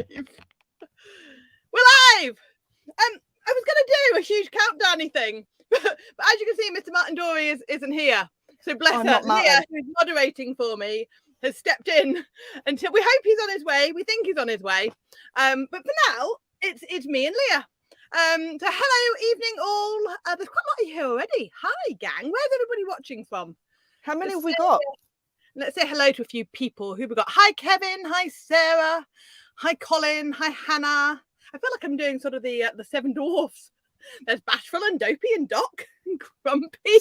live. We're live. I was going to do a huge countdowny thing, but as you can see, Mr. Martin Dorey isn't here. So bless her, Leah, who's moderating for me, has stepped in until we hope he's on his way. We think he's on his way. But for now, it's me and Leah. So hello, evening all. There's quite a lot here already. Hi, gang. Where's everybody watching from? How many have we got? Let's say hello to a few people. Who we got? Hi, Kevin. Hi, Sarah. Hi, Colin. Hi, Hannah. I feel like I'm doing sort of the Seven Dwarfs. There's Bashful and Dopey and Doc and Grumpy.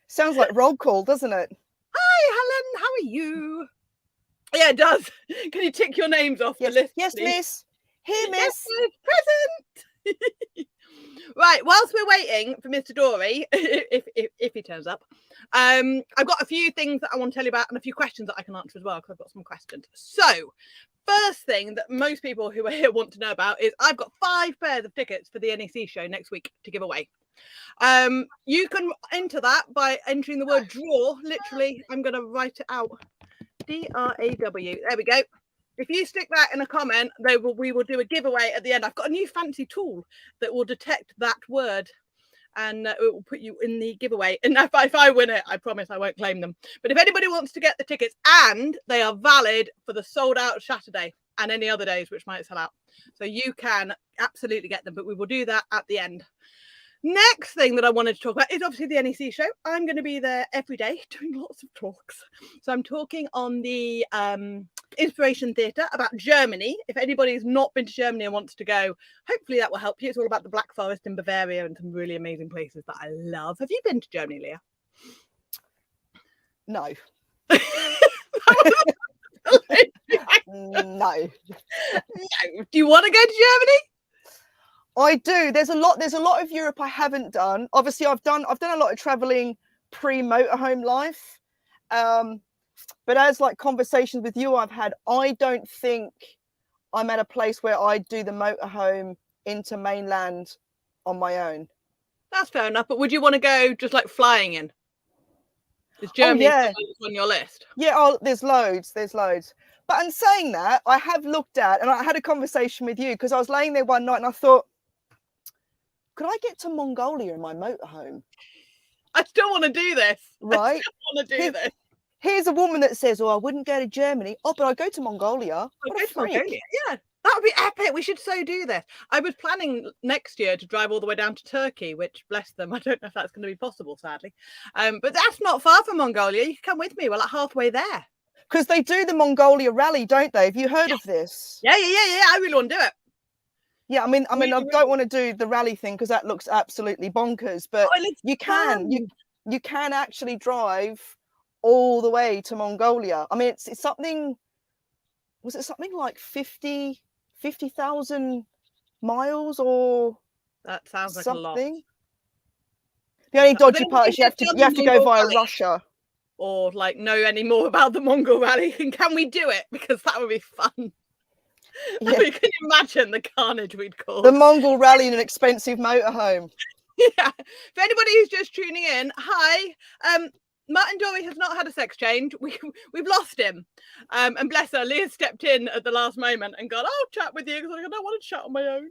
Sounds like roll call, doesn't it? Hi, Helen. How are you? Yeah, it does. Can you tick your names off the list? Yes, please? Miss. Here, Miss. Yes, present. Right, whilst we're waiting for Mr. Dorey, if he turns up, I've got a few things that I want to tell you about and a few questions that I can answer as well, because I've got some questions. So, first thing that most people who are here want to know about is I've got 5 pairs of tickets for the NEC show next week to give away. You can enter that by entering the word draw. Literally, I'm going to write it out. D-R-A-W. There we go. If you stick that in a comment, we will do a giveaway at the end. I've got a new fancy tool that will detect that word, and it will put you in the giveaway. And if I win it, I promise I won't claim them. But if anybody wants to get the tickets, and they are valid for the sold out Saturday and any other days which might sell out, so you can absolutely get them. But we will do that at the end. Next thing that I wanted to talk about is obviously the NEC show. I'm going to be there every day doing lots of talks. So I'm talking on the Inspiration Theatre about Germany. If anybody's not been to Germany and wants to go, hopefully that will help you. It's all about the Black Forest in Bavaria and some really amazing places that I love. Have you been to Germany, Leah? No. No. Do you want to go to Germany? I do. There's a lot of Europe I haven't done. Obviously, I've done a lot of traveling pre-motorhome life. But as like conversations with you I've had, I don't think I'm at a place where I do the motorhome into mainland on my own. That's fair enough. But would you want to go just like flying in? Is Germany on your list? Yeah, there's loads. But in saying that, I have looked at, and I had a conversation with you because I was laying there one night and I thought, could I get to Mongolia in my motorhome? I still want to do this. Right? I still want to do this. Here's a woman that says, "Oh, I wouldn't go to Germany. Oh, but I'd go to Mongolia." What a freak. Mongolia. Yeah, that would be epic. We should so do this. I was planning next year to drive all the way down to Turkey, which, bless them, I don't know if that's going to be possible, sadly. But that's not far from Mongolia. You can come with me. We're like halfway there. Because they do the Mongolia rally, don't they? Have you heard of this? Yeah. I really want to do it. Yeah, I mean, I don't want to do the rally thing because that looks absolutely bonkers. But you can actually drive all the way to Mongolia. I mean, it's something. Was it something like 50,000 miles or? That sounds like something? A lot. The only dodgy part is you have to go via Russia. Or like know any more about the Mongol rally, and can we do it? Because that would be fun. Yeah. I mean, can you imagine the carnage we'd cause? The Mongol rally in an expensive motorhome. Yeah. For anybody who's just tuning in, hi. Martin Dorey has not had a sex change. We've lost him. And bless her, Leah stepped in at the last moment and gone, I'll chat with you because I don't want to chat on my own.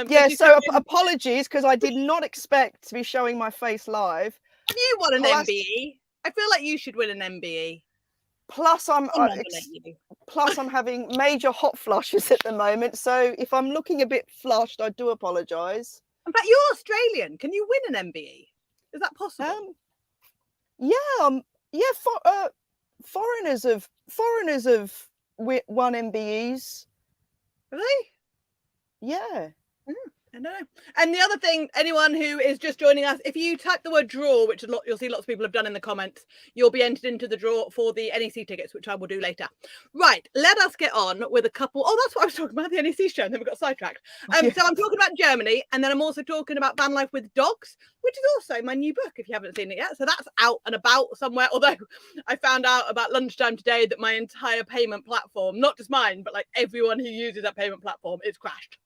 Yeah, so apologies because I did not expect to be showing my face live. Have you won an MBE? I feel like you should win an MBE. Plus, I'm having major hot flushes at the moment. So if I'm looking a bit flushed, I do apologise. But you're Australian. Can you win an MBE? Is that possible? Foreigners have won MBEs. Really? Yeah. I know. And the other thing, anyone who is just joining us, if you type the word draw, which you'll see lots of people have done in the comments, you'll be entered into the draw for the NEC tickets, which I will do later. Right, let us get on with a couple. Oh, that's what I was talking about, the NEC show, and then we got sidetracked. So I'm talking about Germany, and then I'm also talking about van life with dogs, which is also my new book, if you haven't seen it yet. So that's out and about somewhere, although I found out about lunchtime today that my entire payment platform, not just mine, but like everyone who uses that payment platform, is crashed.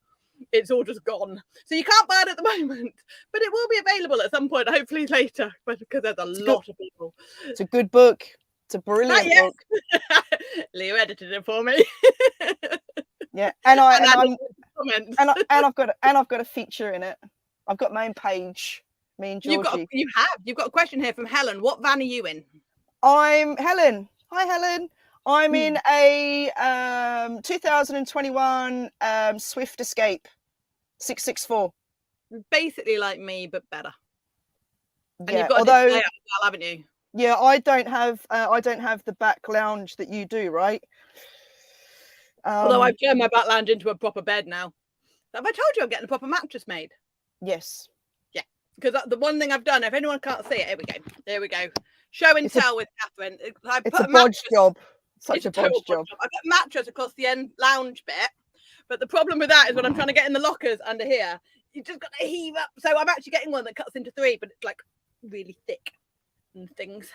It's all just gone. So you can't buy it at the moment, but it will be available at some point, hopefully later, because there's a lot of people. It's a good book. It's a brilliant book. Leo edited it for me. Yeah, and I And and add I'm all the comments. and I've got a feature in it. I've got my own page. Me and Georgie. You've got a question here from Helen. What van are you in? I'm Helen. Hi, Helen. I'm in Hmm. a 2021 Swift Escape 664. Basically like me, but better. And Yeah, you've got a although display as well, haven't you? yeah, I don't have the back lounge that you do, right? Although I've turned my back lounge into a proper bed now. Have I told you I'm getting a proper mattress made? Yes. Yeah. Because the one thing I've done, if anyone can't see it, here we go. There we go. Show and tell with Catherine. I It's put a bodge job. Such It's a a total bodge job. job. I've got a mattress across the end lounge bit. But the problem with that is when I'm trying to get in the lockers under here, you just got to heave up. So I'm actually getting one that cuts into 3, but it's like really thick and things.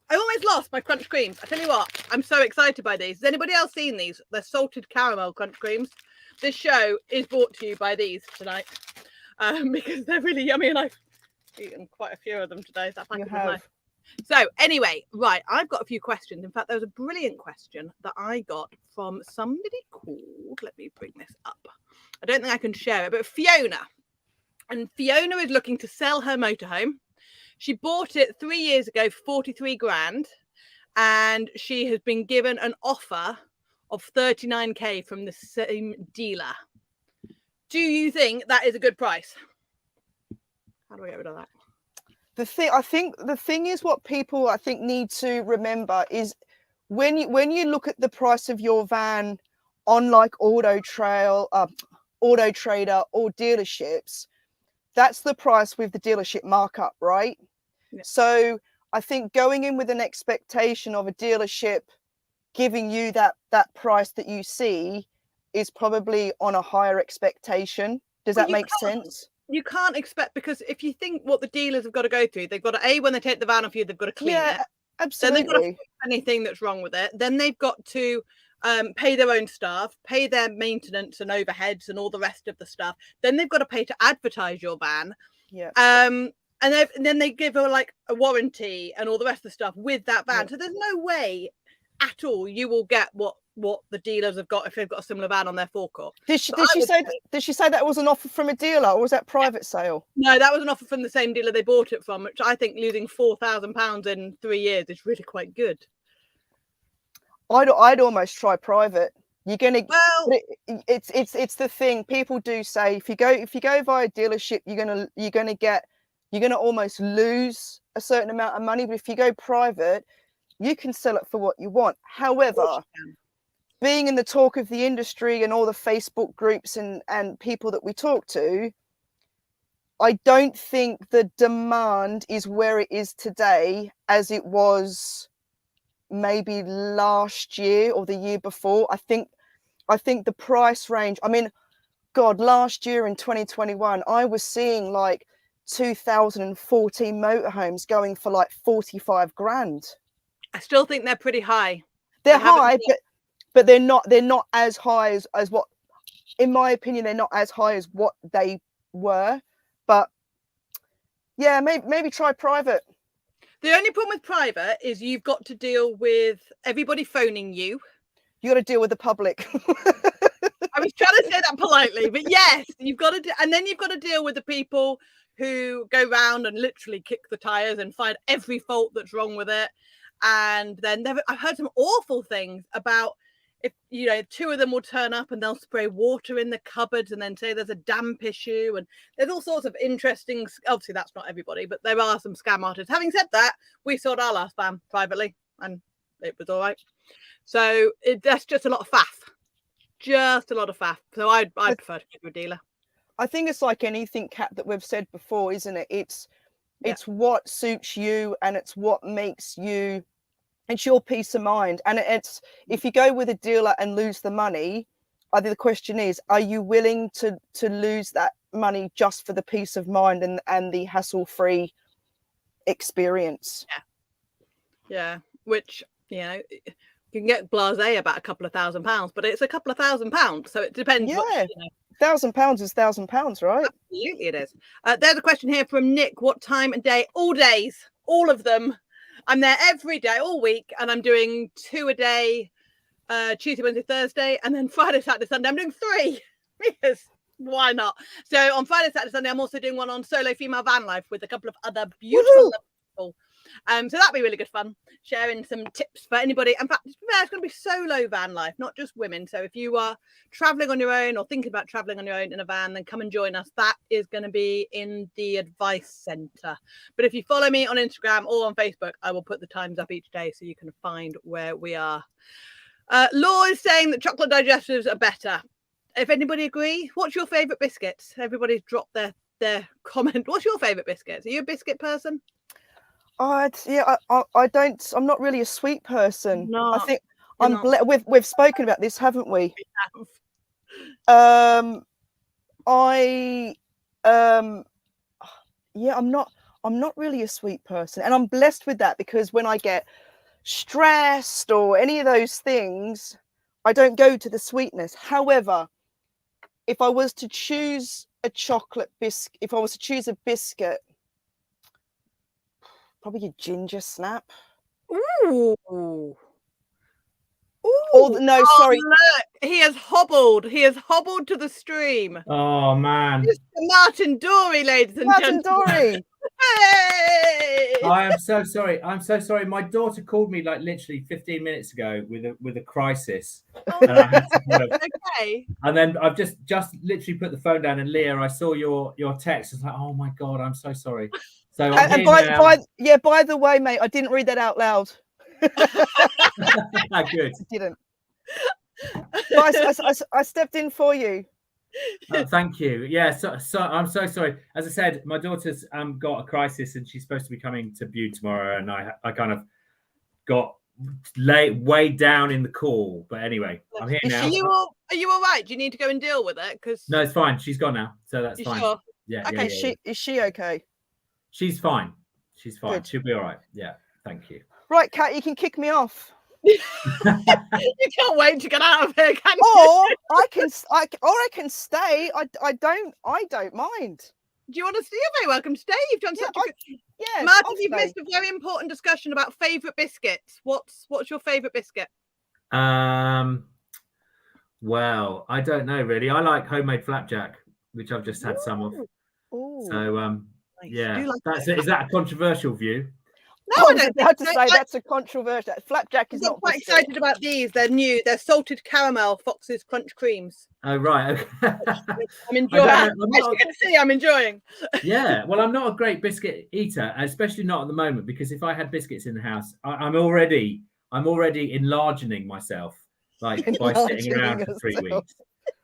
I almost lost my crunch creams. I tell you what, I'm so excited by these. Has anybody else seen these? They're salted caramel crunch creams. This show is brought to you by these tonight because they're really yummy, and I've eaten quite a few of them today. That packet was nice. So anyway, right, I've got a few questions. In fact, there was a brilliant question that I got from somebody called, let me bring this up. I don't think I can share it, but Fiona. And Fiona is looking to sell her motorhome. She bought it 3 years ago for 43 grand, and she has been given an offer of 39k from the same dealer. Do you think that is a good price? How do I get rid of that? I think the thing is, what people I think need to remember is when you look at the price of your van on like Auto Trader or dealerships, that's the price with the dealership markup, right? Yeah. So I think going in with an expectation of a dealership giving you that price that you see is probably on a higher expectation. Does that make sense? You can't expect, because if you think what the dealers have got to go through, they've got to, when they take the van off you, they've got to clean it. Absolutely. Then they've got to fix anything that's wrong with it. Then they've got to pay their own staff, pay their maintenance and overheads and all the rest of the stuff. Then they've got to pay to advertise your van. Yeah. And then they give her like a warranty and all the rest of the stuff with that van. Yeah. So there's no way at all you will get what the dealers have got if they've got a similar van on their forecourt. Did she say that was an offer from a dealer, or was that private sale? No, that was an offer from the same dealer they bought it from, which I think losing £4,000 in 3 years is really quite good. I'd almost try private. You're gonna it's the thing people do say, if you go via dealership, you're gonna almost lose a certain amount of money. But if you go private, you can sell it for what you want. However, being in the talk of the industry and all the Facebook groups and people that we talk to, I don't think the demand is where it is today as it was maybe last year or the year before. I think the price range, I mean, God, last year in 2021, I was seeing like 2014 motorhomes going for like 45 grand. I still think they're pretty high. They're high, but they're not as high as what, in my opinion, they're not as high as what they were. But yeah, maybe try private. The only problem with private is you've got to deal with everybody phoning you. You got to deal with the public. I was trying to say that politely, but yes, you've got to, and then you've got to deal with the people who go round and literally kick the tires and find every fault that's wrong with it. And then I've heard some awful things about, if two of them will turn up and they'll spray water in the cupboards and then say there's a damp issue, and there's all sorts of interesting, obviously that's not everybody, but there are some scam artists. Having said that, we sold our last van privately and it was all right. So that's just a lot of faff. So I prefer to go to a dealer. I think it's like anything, Kat, that we've said before, isn't it? It's what suits you, and it's what makes you, it's your peace of mind. And it's, if you go with a dealer and lose the money, I think the question is, are you willing to lose that money just for the peace of mind and the hassle-free experience? Yeah. Which, you can get blasé about a couple of £1,000, but it's a couple of £1,000. So it depends. Yeah. £1,000 is £1,000, right? Absolutely it is. There's a question here from Nick. What time and day? All days, all of them. I'm there every day, all week, and I'm doing 2 a day Tuesday, Wednesday, Thursday, and then Friday, Saturday, Sunday. I'm doing 3 because why not? So on Friday, Saturday, Sunday, I'm also doing one on solo female van life with a couple of other beautiful people. So that'd be really good fun, sharing some tips for anybody. In fact, it's going to be solo van life, not just women. So if you are traveling on your own or thinking about traveling on your own in a van, then come and join us. That is going to be in the advice center. But if you follow me on Instagram or on Facebook, I will put the times up each day so you can find where we are. Law is saying that chocolate digestives are better. If anybody agree, what's your favorite biscuits? Everybody's dropped their comment. What's your favorite biscuits? Are you a biscuit person? I don't. I'm not really a sweet person. No, I think we've spoken about this, haven't we? We have. I'm not really a sweet person, and I'm blessed with that because when I get stressed or any of those things, I don't go to the sweetness. However, if I was to choose a chocolate biscuit, if I was to choose a biscuit, probably a ginger snap. Ooh. Sorry. Look, he has hobbled to the stream. Oh man, Mr. Martin Dorey, ladies and Martin gentlemen. Dorey. Hey! I am so sorry. I'm so sorry. My daughter called me like literally 15 minutes ago with a crisis. And I had to Okay. And then I've just literally put the phone down, and Leah, I saw your text. I was like, oh my God, I'm so sorry. So by the way, mate, I didn't read that out loud. Good. I didn't. But I stepped in for you. Thank you. Yeah, so I'm so sorry. As I said, my daughter's got a crisis, and she's supposed to be coming to Bude tomorrow, and I kind of got way down in the call. But anyway, I'm here now. Are you all right? Do you need to go and deal with it? No, it's fine. She's gone now, so that's fine. Sure? Yeah. Okay. Yeah. Is she okay? She's fine. She's fine. Good. She'll be all right. Yeah. Thank you. Right, Kat, you can kick me off. You can't wait to get out of here, can you? Or I can stay. I don't mind. Do you want to stay? You're very welcome to stay. You've done such a good. Yeah, Martin, you've missed a very important discussion about favourite biscuits. What's your favourite biscuit? Well, I don't know really. I like homemade flapjack, which I've just had some of. Ooh. So Nice. yeah, Like is that a controversial view? No, I don't have to think say so. that's a controversial. Flapjack is I'm not quite biscuit. excited about these. They're new. They're salted caramel Fox's Crunch Creams. Oh right, okay. I'm enjoying. As not, you can see, I'm enjoying. Yeah, well, I'm not a great biscuit eater, especially not at the moment, because if I had biscuits in the house, I'm already enlarging myself, like by sitting around for 3 weeks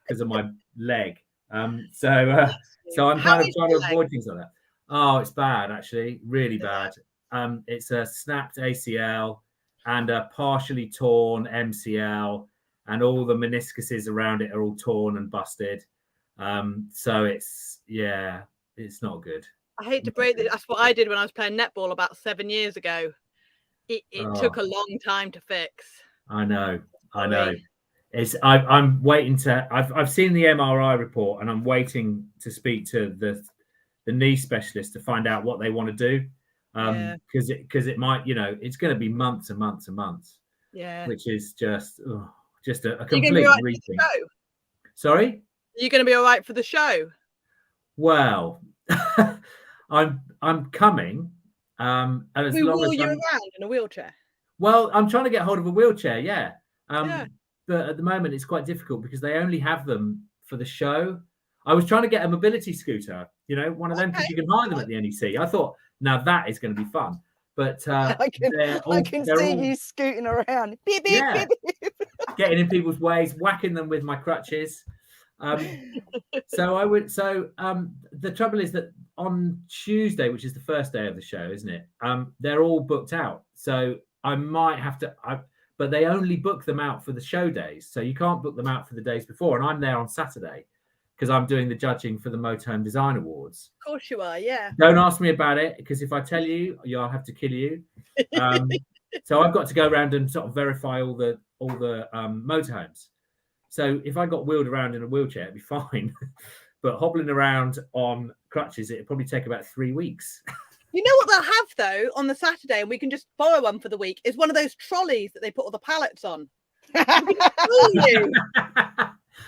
because of my leg. So I'm kind of trying to avoid things like that. Oh, it's bad, actually, really bad. It's a snapped ACL and a partially torn MCL, and all the meniscuses around it are all torn and busted. So it's not good. I hate to break this. That's what I did when I was playing netball about 7 years ago. It took a long time to fix. I know. I'm waiting to. I've seen the MRI report, and I'm waiting to speak to the knee specialist to find out what they want to do. Because it might, it's going to be months and months and months. Yeah. Which is just a complete rethink. Sorry? Are you going to be all right for the show? Well, I'm coming. And as we long wheel as you around in a wheelchair. Well, I'm trying to get hold of a wheelchair, yeah. But at the moment it's quite difficult because they only have them for the show. I was trying to get a mobility scooter, one of them, because you can hire them at the NEC. I thought, now that is going to be fun. But I can see you scooting around. Beep, beep, beep, beep. Getting in people's ways, whacking them with my crutches. The trouble is that on Tuesday, which is the first day of the show, isn't it? They're all booked out. So I might have to, but they only book them out for the show days. So you can't book them out for the days before. And I'm there on Saturday because I'm doing the judging for the Motorhome Design Awards. Of course you are, yeah. Don't ask me about it, because if I tell you, I'll have to kill you. So I've got to go around and sort of verify all the motorhomes. So if I got wheeled around in a wheelchair, it'd be fine. But hobbling around on crutches, it'd probably take about 3 weeks. You know what they'll have, though, on the Saturday, and we can just borrow one for the week, is one of those trolleys that they put all the pallets on. Fool you.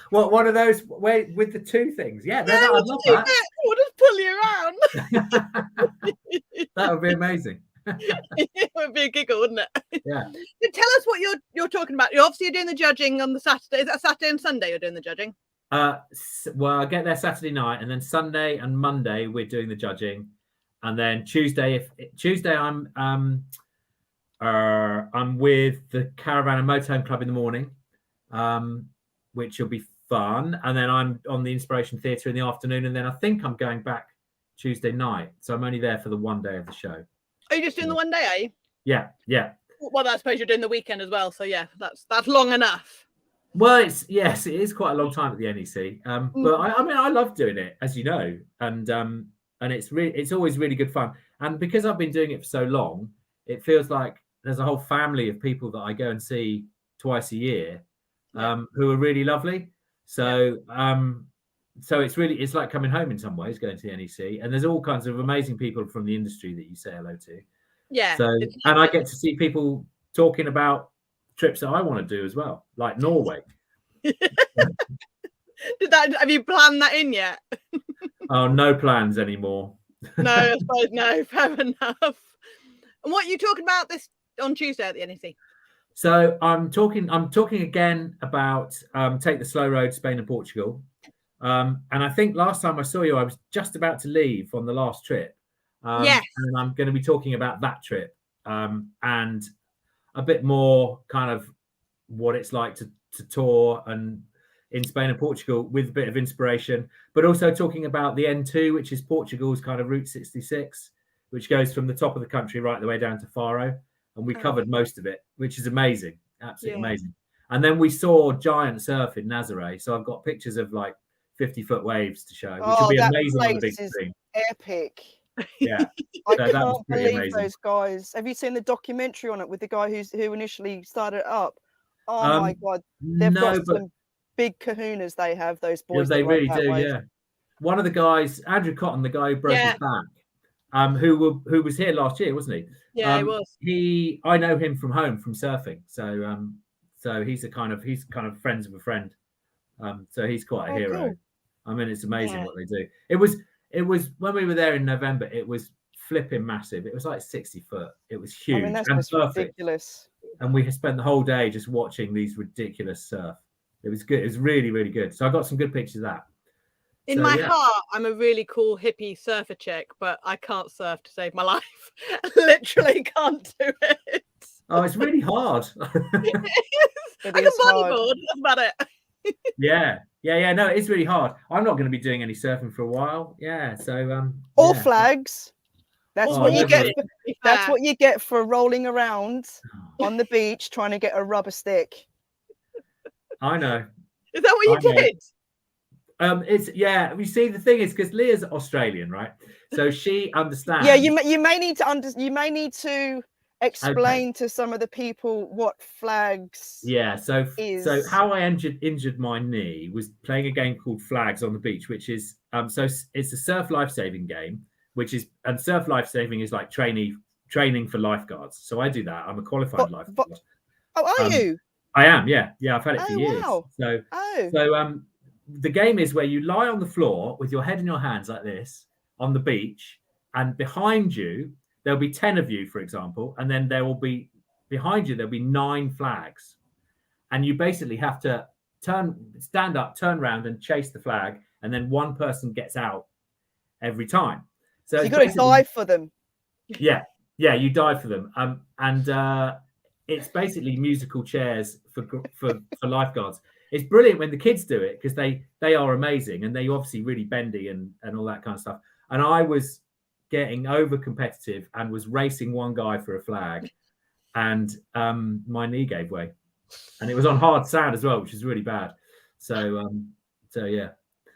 What, one of those with the two things? Yeah, Yeah, I'd love that. we'll just pull you around. That would be amazing. It would be a giggle, wouldn't it? Yeah. So tell us what you're talking about. You're obviously doing the judging on the Saturday. Is that Saturday and Sunday you're doing the judging? Well, I get there Saturday night, and then Sunday and Monday we're doing the judging, and then Tuesday I'm with the Caravan and Motorhome Club in the morning, which will be fun, and then I'm on the Inspiration Theatre in the afternoon, and then I think I'm going back Tuesday night, so I'm only there for the one day of the show. Are you just doing the one day, are you? Yeah. Well, I suppose you're doing the weekend as well, so yeah, that's long enough. Well, it is quite a long time at the NEC, but I mean, I love doing it, as you know, and it's always really good fun. And because I've been doing it for so long, it feels like there's a whole family of people that I go and see twice a year, who are really lovely. So, so it's like coming home in some ways, going to the NEC, and there's all kinds of amazing people from the industry that you say hello to. Yeah. So, and I get to see people talking about trips that I want to do as well, like Norway. Have you planned that in yet? Oh, no plans anymore. No, I suppose no. Fair enough. And what are you talking about this on Tuesday at the NEC? So I'm talking again about Take the Slow Road, Spain and Portugal. And I think last time I saw you, I was just about to leave on the last trip. Yes. And I'm going to be talking about that trip and a bit more kind of what it's like to tour and in Spain and Portugal with a bit of inspiration, but also talking about the N2, which is Portugal's kind of Route 66, which goes from the top of the country right the way down to Faro. And we covered most of it, which is amazing. Absolutely amazing. And then we saw giant surf in Nazaré. So I've got pictures of like 50-foot waves to show, which will be amazing on the big screen. Epic. Yeah. I can't believe those guys. Have you seen the documentary on it with the guy who initially started it up? Oh my God. They've got some big kahunas they have, those boys. Yeah, they really do, yeah. One of the guys, Andrew Cotton, the guy who broke his back, who was here last year, wasn't he? Yeah, he was. I know him from home, from surfing. So he's kind of friends of a friend. So he's quite a hero. Cool. I mean, it's amazing what they do. It was when we were there in November, it was flipping massive. It was like 60 foot. It was huge. I mean, that's ridiculous. And we spent the whole day just watching these ridiculous surf. It was good. It was really, really good. So I got some good pictures of that. In my heart, I'm a really cool hippie surfer chick, but I can't surf to save my life. I literally can't do it. Oh, it's really hard. I can bodyboard. That's about it. Yeah. No, it's really hard. I'm not going to be doing any surfing for a while. Yeah. So all flags. That's what you get. That's what you get for rolling around on the beach trying to get a rubber stick. I know. Is that what you did? It's you see, the thing is, because Leah's Australian, right? So she understands. Yeah, you may need to explain to some of the people what flags. Yeah, so how I injured my knee was playing a game called Flags on the Beach, which is so it's a surf life-saving game, and surf life-saving is like training for lifeguards. So I do that. I'm a qualified lifeguard. Oh, are you? I am, yeah. I've had it for years. Wow. So the game is where you lie on the floor with your head in your hands like this on the beach, and behind you there'll be 10 of you, for example, and then behind you there'll be 9 flags, and you basically have to stand up, turn around, and chase the flag, and then one person gets out every time. So you've got to dive for them. Yeah, you dive for them. And it's basically musical chairs for lifeguards. It's brilliant when the kids do it because they are amazing, and they obviously really bendy and all that kind of stuff. And I was getting over competitive and was racing one guy for a flag, and my knee gave way, and it was on hard sand as well, which is really bad. So yeah.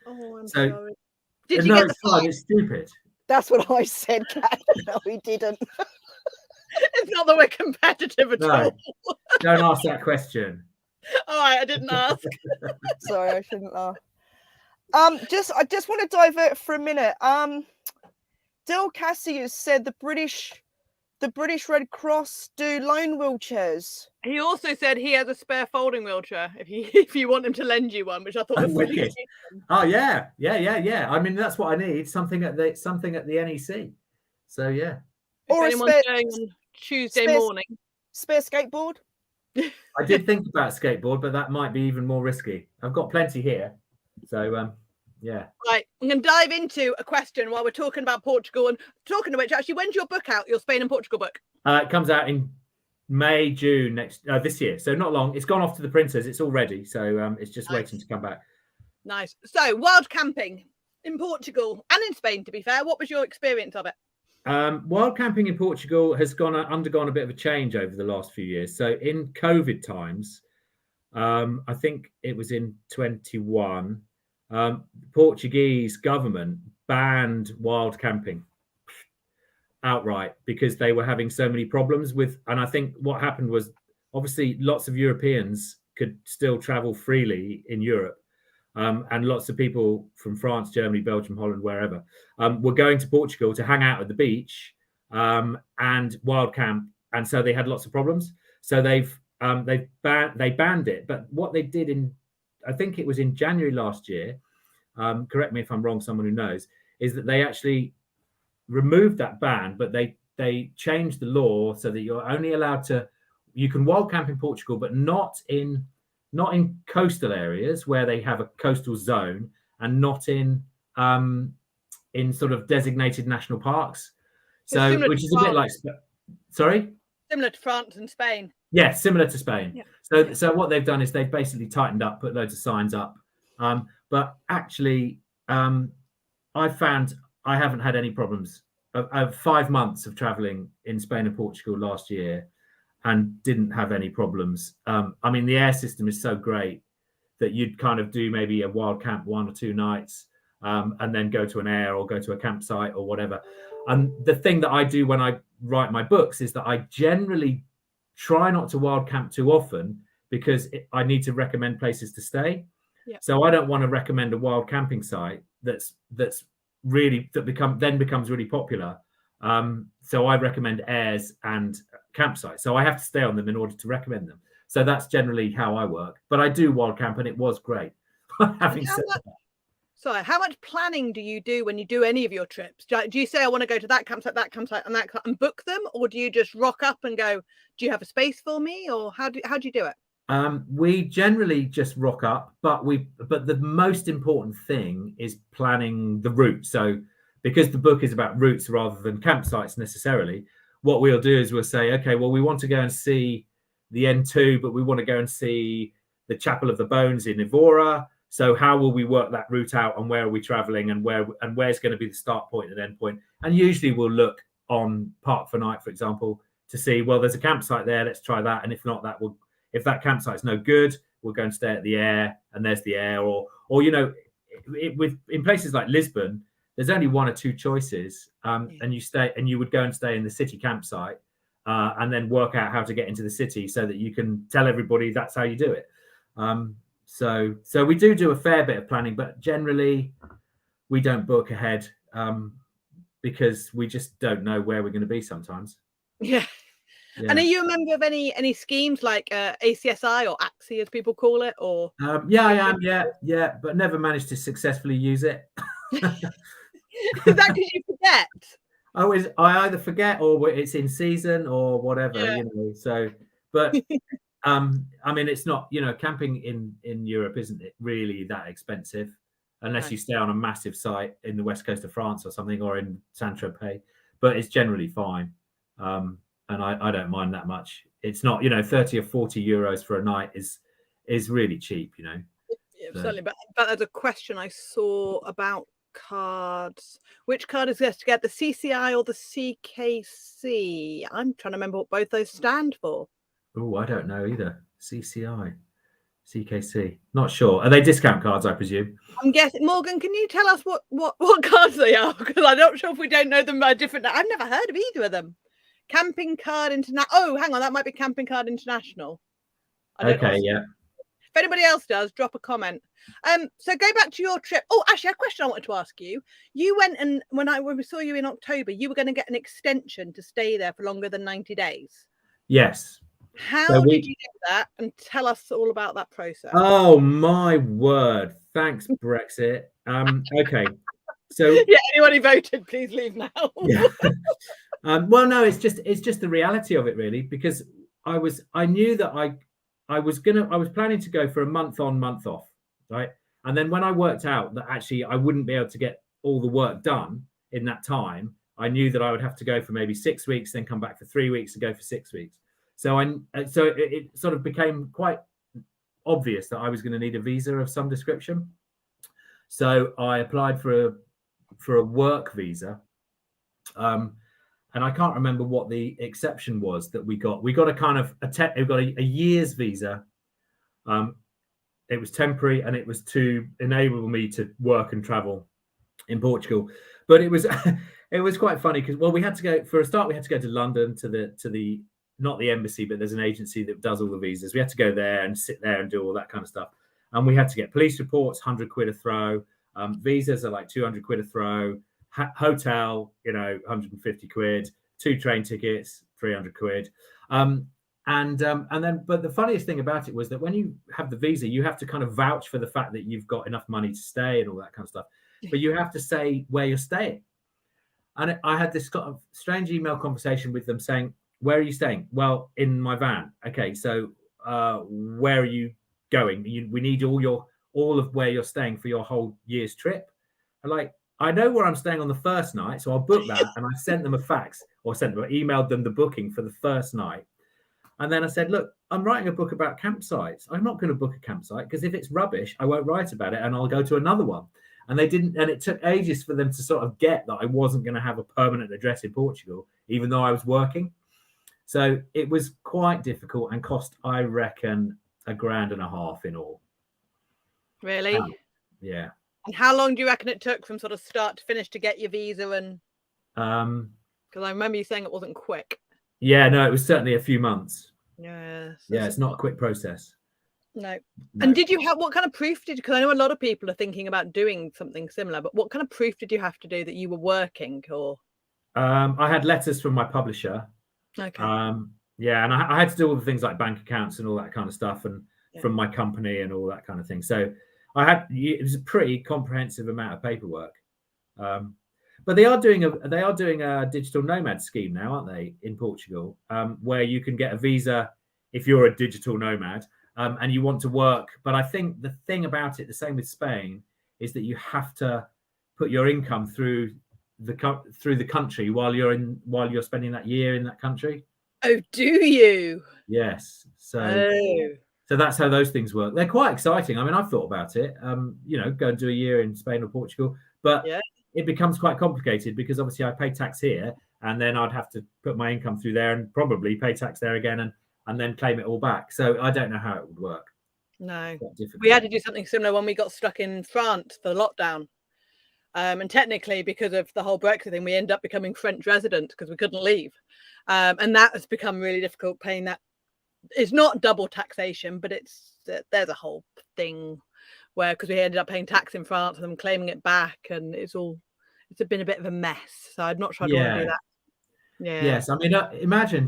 Oh, I'm sorry. Did you get the flag? It's stupid. That's what I said, Kat. No, he didn't. It's not that we're competitive at all. Don't ask that question. All right, I didn't ask. Sorry, I shouldn't laugh. I just want to divert for a minute. Del Cassius said the British the British Red Cross do loan wheelchairs. He also said he has a spare folding wheelchair if you want him to lend you one, which I thought was really wicked. Oh yeah. I mean, that's what I need. Something at the NEC. So yeah. Or anyone's going on Tuesday morning. Spare skateboard. I did think about skateboard, but that might be even more risky. I've got plenty here. So yeah. Right, I'm going to dive into a question while we're talking about Portugal. And talking to which, actually, when's your book out? Your Spain and Portugal book? It comes out in May, June this year. So not long. It's gone off to the printers. It's all ready. So it's just waiting to come back. Nice. So wild camping in Portugal and in Spain, to be fair. What was your experience of it? Wild camping in Portugal has undergone a bit of a change over the last few years. So in COVID times, I think it was in 21, the Portuguese government banned wild camping outright because they were having so many problems with. And I think what happened was, obviously, lots of Europeans could still travel freely in Europe. And lots of people from France, Germany, Belgium, Holland, wherever, were going to Portugal to hang out at the beach and wild camp. And so they had lots of problems. So they banned it. But what they did I think it was in January last year, correct me if I'm wrong, someone who knows, is that they actually removed that ban, but they changed the law so that you're only allowed you can wild camp in Portugal, but not in coastal areas where they have a coastal zone, and not in sort of designated national parks. So, which is a bit like, sorry? Similar to France and Spain. Yeah, similar to Spain. Yeah. So what they've done is they've basically tightened up, put loads of signs up. But actually, I found I haven't had any problems. I've 5 months of traveling in Spain and Portugal last year, and didn't have any problems. I mean, the air system is so great that you'd kind of do maybe a wild camp 1 or 2 nights, and then go to an air or go to a campsite or whatever. And the thing that I do when I write my books is that I generally try not to wild camp too often, because I need to recommend places to stay. Yeah. So I don't want to recommend a wild camping site that becomes really popular. So I recommend airs and campsites. So I have to stay on them in order to recommend them. So that's generally how I work. But I do wild camp, and it was great. Having said that. Sorry, how much planning do you do when you do any of your trips? Do you say, I want to go to that campsite, and that, and book them? Or do you just rock up and go, do you have a space for me? Or how do you do it? We generally just rock up, but the most important thing is planning the route. So because the book is about routes rather than campsites necessarily, what we'll do is we'll say, okay, well, we want to go and see the N2, but we want to go and see the Chapel of the Bones in Evora. So how will we work that route out, and where are we traveling, and where's going to be the start point and end point? And usually we'll look on Park for Night, for example, to see, well, there's a campsite there, let's try that. And if not, if that campsite's no good, we'll go and stay at the air, and there's the air. Or in places like Lisbon, there's only 1 or 2 choices, and you would go and stay in the city campsite, and then work out how to get into the city so that you can tell everybody that's how you do it. So we do a fair bit of planning, but generally we don't book ahead, because we just don't know where we're going to be sometimes. Yeah. And are you a member of any schemes like ACSI or AXI, as people call it? Or yeah, I am. Yeah, but never managed to successfully use it. Is that because you forget? I either forget, or it's in season, or whatever, So, but I mean, it's not, camping in Europe isn't it really that expensive, unless you stay on a massive site in the west coast of France or something, or in Saint-Tropez. But it's generally fine, and I don't mind that much. It's not, 30 or 40 euros for a night is really cheap, Yeah, certainly. But there's a question I saw about cards. Which card is best to get, the CCI or the CKC? I'm trying to remember what both those stand for. Oh, I don't know either. CCI, CKC, not sure. Are they discount cards, I presume? I'm guessing. Morgan, can you tell us what cards they are? Because I'm not sure if we don't know them by different. I've never heard of either of them. Camping Card International. Oh, hang on, that might be Camping Card International. Okay, yeah. If anybody else does, drop a comment. So go back to your trip. Oh, actually, a question I wanted to ask you. You went and when we saw you in October, you were going to get an extension to stay there for longer than 90 days. Yes. How did you do that? And tell us all about that process. Oh my word! Thanks, Brexit. Okay. So yeah, anyone who voted, please leave now. yeah. Well, no, it's just the reality of it, really, because I knew that I was planning to go for a month on, month off, right? And then when I worked out that actually I wouldn't be able to get all the work done in that time, I knew that I would have to go for maybe 6 weeks, then come back for 3 weeks and go for 6 weeks. So it sort of became quite obvious that I was going to need a visa of some description. So I applied for a work visa. And I can't remember what the exception was that we got. We got a kind of we got a year's visa. It was temporary, and it was to enable me to work and travel in Portugal. But it was it was quite funny because, well, we had to go for a start. We had to go to London to the not the embassy, but there's an agency that does all the visas. We had to go there and sit there and do all that kind of stuff. And we had to get police reports, 100 quid a throw. Visas are like 200 quid a throw. Hotel, 150 quid. 2 train tickets, 300 quid. And then, but the funniest thing about it was that when you have the visa, you have to kind of vouch for the fact that you've got enough money to stay and all that kind of stuff. But you have to say where you're staying. And I had this kind of strange email conversation with them saying, where are you staying? Well, in my van. Okay, so where are you going? We need all of where you're staying for your whole year's trip. I know where I'm staying on the first night, so I'll book that. And I sent them a fax emailed them the booking for the first night. And then I said, look, I'm writing a book about campsites. I'm not going to book a campsite because if it's rubbish, I won't write about it and I'll go to another one. And they didn't. And it took ages for them to sort of get that I wasn't going to have a permanent address in Portugal, even though I was working. So it was quite difficult and cost, I reckon, $1,500 in all. Really? Yeah. And how long do you reckon it took from sort of start to finish to get your visa? And because I remember you saying it wasn't quick. Yeah, no, it was certainly a few months. Yes. Yeah, it's not a quick process. No. And did you have, what kind of proof did you, because I know a lot of people are thinking about doing something similar, but what kind of proof did you have to do that you were working? Or I had letters from my publisher. Okay. Yeah, and I had to do all the things like bank accounts and all that kind of stuff, and from my company and all that kind of thing. So it was a pretty comprehensive amount of paperwork. But they are doing a digital nomad scheme now, aren't they, in Portugal, where you can get a visa if you're a digital nomad and you want to work. But I think the thing about it, the same with Spain, is that you have to put your income through the country while you're spending that year in that country. Oh, do you? Yes. So that's how those things work. They're quite exciting. I mean, I've thought about it. Go and do a year in Spain or Portugal, but it becomes quite complicated because obviously I pay tax here, and then I'd have to put my income through there and probably pay tax there again and then claim it all back. So I don't know how it would work. No, we had to do something similar when we got stuck in France for the lockdown. And technically, because of the whole Brexit thing, we ended up becoming French residents because we couldn't leave. And that has become really difficult paying that. It's not double taxation, but there's a whole thing where, because we ended up paying tax in France and then claiming it back, and it's been a bit of a mess. So I'm not sure I'd want to do that. Yeah. Yes, I mean, imagine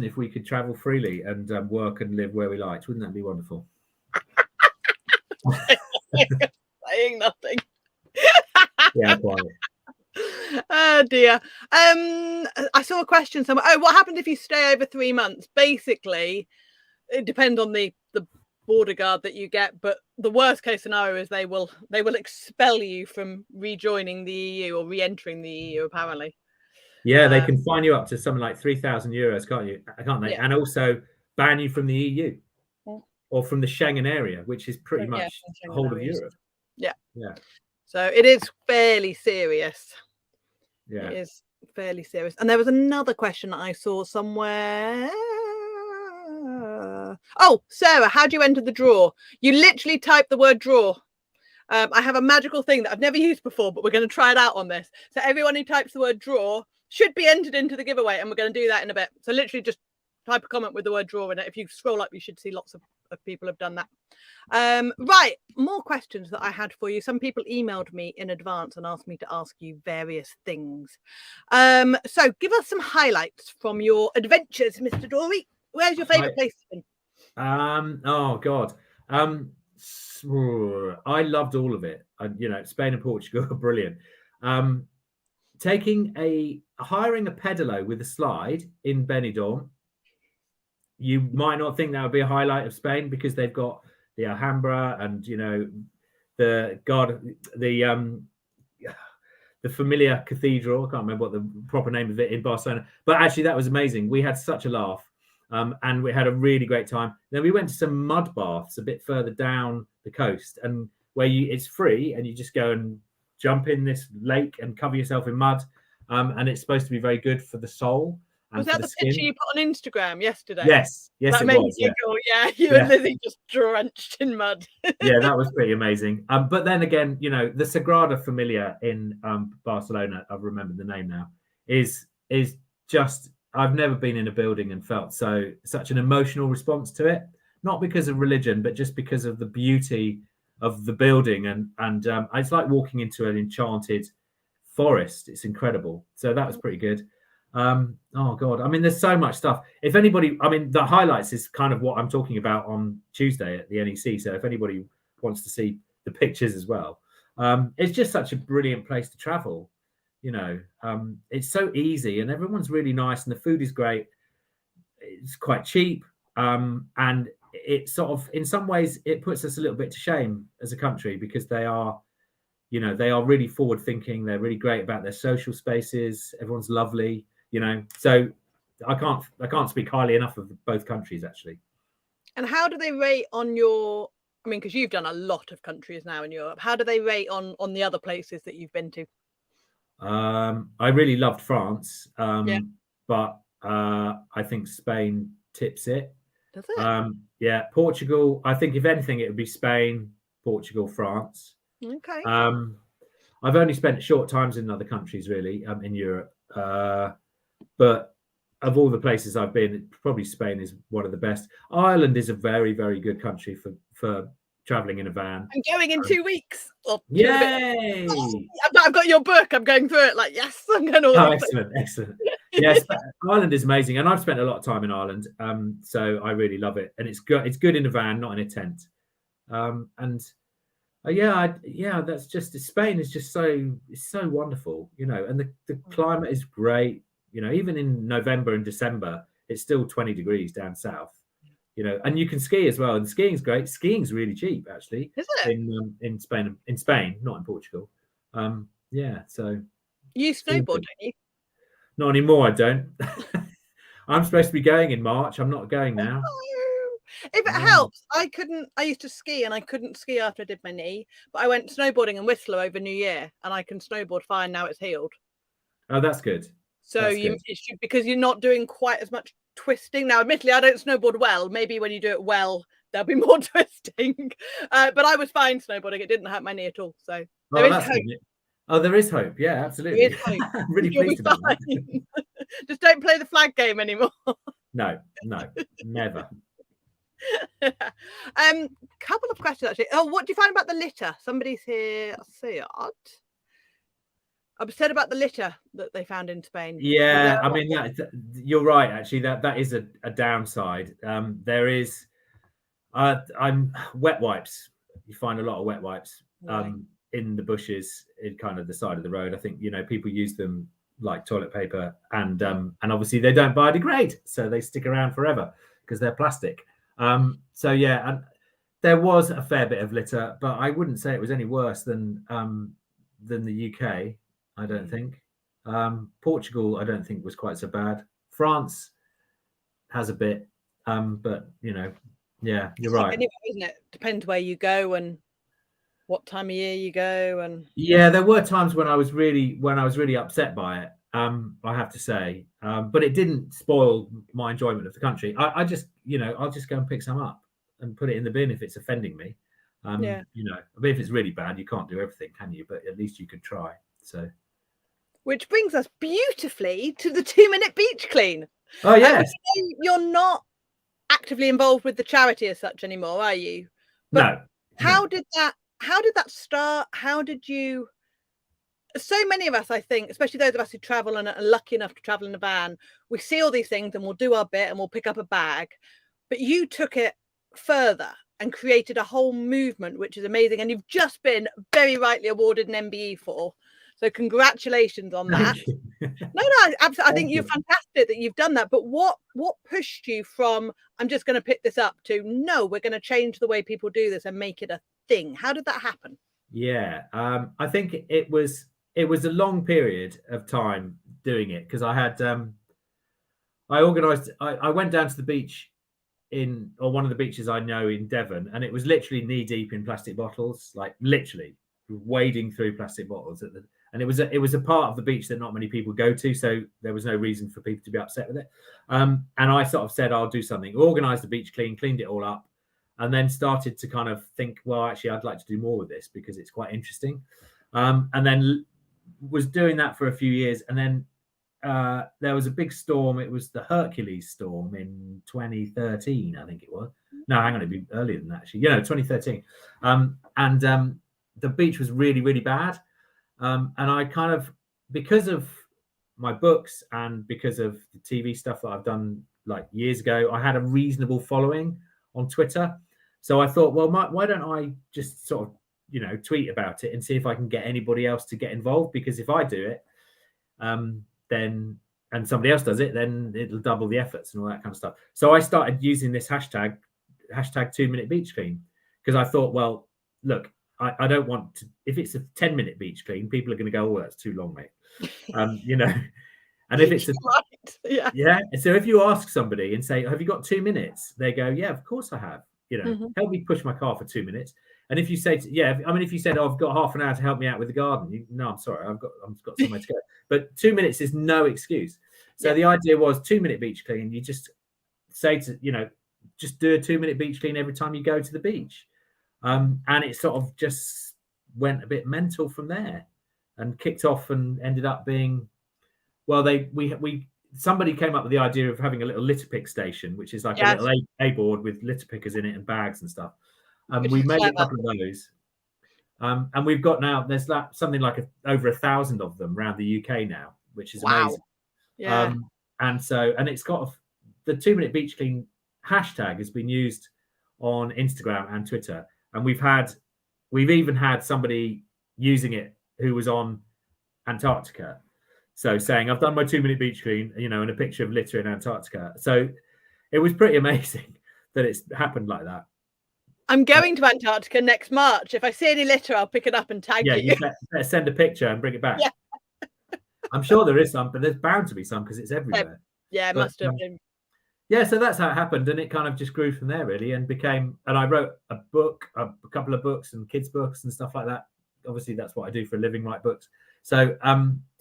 if we could travel freely and work and live where we liked. Wouldn't that be wonderful? Saying nothing. Yeah, quite. Oh dear. I saw a question somewhere. Oh, what happened if you stay over 3 months? Basically, it depends on the border guard that you get, but the worst case scenario is they will expel you from rejoining the EU or re-entering the EU, apparently. Yeah, they can fine you up to something like €3,000, can't they? Yeah. And also ban you from the EU or from the Schengen area, which is pretty much the whole of Europe. Yeah. Yeah. So it is fairly serious. Yeah. It is fairly serious. And there was another question that I saw somewhere. Oh, Sarah, how do you enter the draw? You literally type the word draw. I have a magical thing that I've never used before, but we're going to try it out on this. So everyone who types the word draw should be entered into the giveaway, and we're going to do that in a bit. So literally just type a comment with the word draw in it. If you scroll up, you should see lots of of people have done that. Right, more questions that I had for you. Some people emailed me in advance and asked me to ask you various things. So give us some highlights from your adventures, Mr. Dorey. Where's your favourite place to be? Oh God. I loved all of it. Spain and Portugal are brilliant. Hiring a pedalo with a slide in Benidorm. You might not think that would be a highlight of Spain because they've got the Alhambra and the familiar cathedral. I can't remember what the proper name of it in Barcelona, but actually that was amazing. We had such a laugh. And we had a really great time. Then we went to some mud baths a bit further down the coast, and where it's free, and you just go and jump in this lake and cover yourself in mud. And it's supposed to be very good for the soul. And was that the skin. picture you put on Instagram yesterday? Yes, that it made was. Me giggle. Yeah, you and Lizzie just drenched in mud. Yeah, that was pretty amazing. But then again, the Sagrada Familia in Barcelona, I've remembered the name now, is just. I've never been in a building and felt such an emotional response to it, not because of religion, but just because of the beauty of the building. And it's like walking into an enchanted forest. It's incredible. So that was pretty good. Oh God. I mean, there's so much stuff. If anybody, the highlights is kind of what I'm talking about on Tuesday at the NEC. So if anybody wants to see the pictures as well, it's just such a brilliant place to travel. It's so easy and everyone's really nice and the food is great. It's quite cheap. And it sort of, in some ways, it puts us a little bit to shame as a country because they are really forward thinking. They're really great about their social spaces. Everyone's lovely, so I can't speak highly enough of both countries actually. And how do they rate on your, because you've done a lot of countries now in Europe, how do they rate on the other places that you've been to? I really loved France, but I think Spain tips it. Does it? Yeah, Portugal. I think if anything, it would be Spain, Portugal, France. Okay. I've only spent short times in other countries, really, in Europe. But of all the places I've been, probably Spain is one of the best. Ireland is a very, very good country for traveling in a van. I'm going in 2 weeks. Yay! I've got your book. I'm going through it. Like, yes, I'm going all. Oh, excellent. Yes, Ireland is amazing, and I've spent a lot of time in Ireland, so I really love it. And it's good. It's good in a van, not in a tent. That's just Spain is just so wonderful, and the climate is great. Even in November and December, it's still 20 degrees down south. And you can ski as well, and skiing's great. Skiing's really cheap, actually. Is it? In Spain, not in Portugal. So you snowboard, don't you? Not anymore. I don't. I'm supposed to be going in March. I'm not going now. If it helps, I used to ski and I couldn't ski after I did my knee, but I went snowboarding in Whistler over New Year and I can snowboard fine now. It's healed. Oh, that's good. So because you're not doing quite as much twisting. Now, admittedly, I don't snowboard well. Maybe when you do it well, there'll be more twisting. But I was fine snowboarding. It didn't hurt my knee at all. So there is hope. Oh, there is hope. Yeah, absolutely. There is hope. I'm really pleased about that. Just don't play the flag game anymore. No, never. Couple of questions actually. Oh, what do you find about the litter? Somebody's here. Said about the litter that they found in Spain. Yeah, you're right. Actually, that is a downside. There is, wet wipes. You find a lot of wet wipes in the bushes, in kind of the side of the road. I think people use them like toilet paper, and obviously they don't biodegrade, so they stick around forever because they're plastic. And there was a fair bit of litter, but I wouldn't say it was any worse than the UK. I don't think. Portugal, I don't think was quite so bad. France has a bit, but you're right. Anyway, isn't it? Depends where you go and what time of year you go, and there were times when I was really upset by it. I have to say, but it didn't spoil my enjoyment of the country. I just, I'll just go and pick some up and put it in the bin if it's offending me. But if it's really bad, you can't do everything, can you? But at least you could try. So, which brings us beautifully to the 2-minute beach clean. Oh yes, you're not actively involved with the charity as such anymore, are you? But No. how did that start? How did you? So many of us, I think, especially those of us who travel and are lucky enough to travel in a van, we see all these things and we'll do our bit and we'll pick up a bag. But you took it further and created a whole movement, which is amazing. And you've just been very rightly awarded an MBE for. So congratulations on that. No, absolutely. I think you're fantastic that you've done that. But what pushed you from, I'm just going to pick this up, to, no, we're going to change the way people do this and make it a thing? How did that happen? Yeah, I think it was a long period of time doing it, because I had I went down to the beach or one of the beaches I know in Devon, and it was literally knee deep in plastic bottles, like literally wading through plastic bottles and it was a part of the beach that not many people go to, so there was no reason for people to be upset with it. And I sort of said, I'll do something, organised the beach, cleaned it all up, and then started to kind of think, well, actually, I'd like to do more with this because it's quite interesting. And then was doing that for a few years, and then there was a big storm. It was the Hercules storm in 2013, I think it was. No, hang on, it'd be earlier than that, actually. 2013. And the beach was really, really bad. And I kind of, because of my books and because of the TV stuff that I've done like years ago, I had a reasonable following on Twitter. So I thought, well, why don't I just sort of, tweet about it and see if I can get anybody else to get involved? Because if I do it, then, and somebody else does it, then it'll double the efforts and all that kind of stuff. So I started using this hashtag 2-minute beach clean, because I thought, well, look, I don't want to, if it's a 10-minute beach clean, people are going to go, oh, that's too long, mate. And if it's right. yeah. So if you ask somebody and say, have you got 2 minutes? They go, yeah, of course I have. Help me push my car for 2 minutes. And if you say, if you said, oh, I've got half an hour to help me out with the garden, no, I'm sorry, I've got somewhere to go. But 2 minutes is no excuse. So the idea was 2-minute beach clean. You just say to, just do a 2-minute beach clean every time you go to the beach. And it sort of just went a bit mental from there and kicked off and ended up being, well, somebody came up with the idea of having a little litter pick station, which is like a little A board with litter pickers in it and bags and stuff. We made a couple of those. And we've got now, there's something like over 1,000 of them around the UK now, which is amazing. Yeah. And it's got the 2-minute beach clean hashtag has been used on Instagram and Twitter. And we've even had somebody using it who was on Antarctica. So saying, I've done my 2-minute beach clean, and a picture of litter in Antarctica. So it was pretty amazing that it's happened like that. I'm going to Antarctica next March. If I see any litter, I'll pick it up and tag you. You better send a picture and bring it back. Yeah. I'm sure there is some, but there's bound to be some because it's everywhere. Yeah, it must have been. Yeah, so that's how it happened, and it kind of just grew from there, really, and I wrote a book, a couple of books, and kids' books and stuff like that. Obviously, that's what I do for a living, write books. So,